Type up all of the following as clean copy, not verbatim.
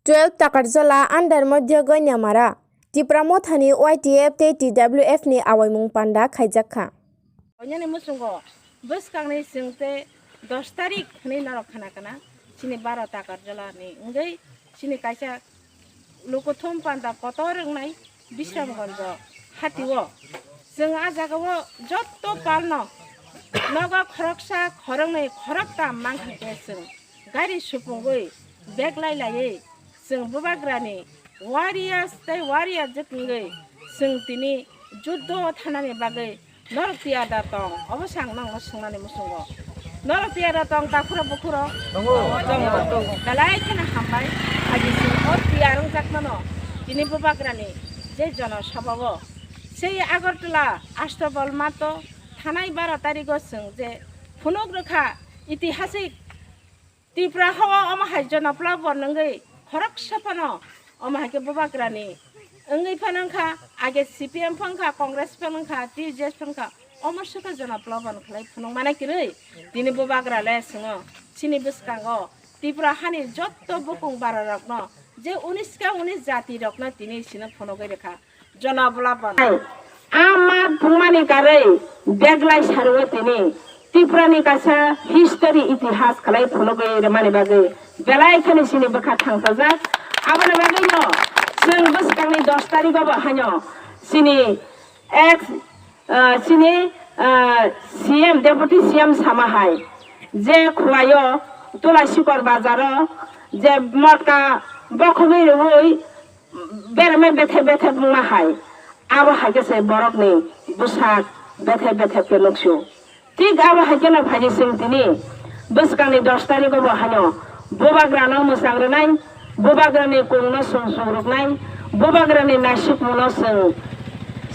12 takarjala under madhya ganyamara tipra mothani YTF te TWF ni awaimung panda khaijakha onyane musungo boskangnai singte 10 tarik ni narok khana kana sini 12 takarjala ni ngai sini kaisa lokothom panda kotorngnai bisramganj hatiwo जों आ जागाव जत्तो पाल्न नगा खरकसा खरंनै खरकता मांखाके जों गारि सुपुंगै बेगलायलायै जों बुबाग्रानि वारिया जखंगै जों तिनि जुद्ध थानानै बागै नरतियादा दं अबसां नांनो सोंनानै मुसुंगो नरतियादा दं दाखुरा बुखुरा दं दालाय खाना हामबाय आजिसिम अतियारं जाकनानो तिनि बुबाग्रानि जे जन सभाव সেই আগরতলা আষ্টবল মাতো থানায় 12 তারিখ যে ফুনক রেখা ইতিহাসিক ত্রিপুরা হওয়া অমাহাই জনপ্লা বর্ণঙ্গৈ হরক সাপান অমাহাইকে বুবাগ্রানি ওঙ্গৈ ফানখা আগে CPM ফানখা কংগ্রেস ফানখা TJS ফানখা অমরসকা জনপ্লা বনখলাই ফুনক মানাকিरै দিনে বুবাগ্রালে সङ সিনি বসকাঙ্গ ত্রিপুরা হানি যত বুকুং বাররকন যে 19 জাতি রকন তিনি সিনে ফুনগৈ রেখা জনপ্লাবন আমার বুমানি কারে বেগলাই সারো তিনি ত্রিপুরানি কাছা হিস্টোরি ইতিহাস খালাই ফুলগৈ মানি বাগै বেলাই খানি सिनि बखा थांफाजा आबार बागैनो जों बसकांनि 10 तारिखआव हानो सिनि CM डेपुटी CM सामाहाय जे खुवायो तुलासीकर बाजार जे मटका बखमै रहुई बेरमे बेथे बुंमाहाय आबो हागेसे बरकनि बुसाक बेथे पेलक्सु ठीक आबो हागेना भाजी सिंतिनि बसकांनि 10 तारिखआव हानो बुबाग्रानो मोसांग्रोनाय बुबाग्रानि कोंनो संसंरकनाय बुबाग्रानि नासिक मनो जों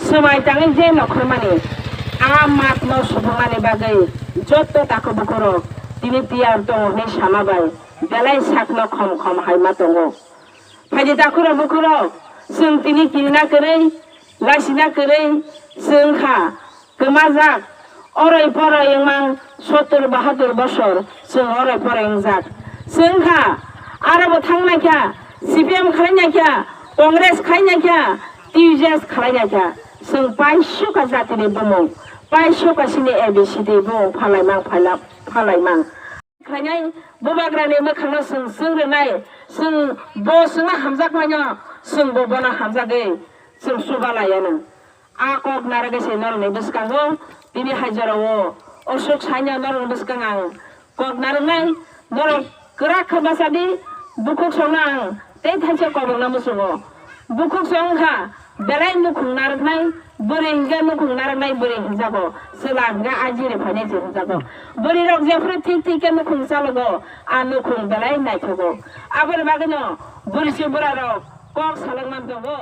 समायताङै जे नखरमानि आ मातनो सुबुंमानि बागै जत्त ताको बुखरो तिनि तियार दङनि सामाबाय बेलाय साकनो खम हायमा दङ भाजी दाखुरा बुखरो जों तिनि किना करै लासिना करै जोंहा गोमाजाक अराय फराय मां 70-72 बছर जों अराय फराय जाक जोंहा आरोबो थांनायखा CPM खालायनायखा कंग्रेस खालायनायखा TJS खालायनायखा जों 500 जातिनि बुमुं 500 सिनि ABCD बुमुं फालायमां खायनाय बुबाग्रानि मोखांनो जों जोंरोनाय जों बसना हामजाखमायो जों बबना हामजागै जों सुबालायानो आकक नारगेसे नरनै बसकांगो दिनि हाजाराव अशोक साइना नरनै बसकांग कक नारनाय नर गोरा खबासादि बुकुक संना ते थाइसे कबंना मुसुगो बुकुक संखा बेलाय मुखुं नारनाय बोरै हिंगा मुखुं नारनाय बोरै हिंजागो सोलांगा आजिरे फाने हिंजागो बोरै रक जेफ्रे ठीक मुखुं चालगो आ मुखुं बेलाय नायथगो आबर बागनो बोरैसे बोरारो कक सालांना दगो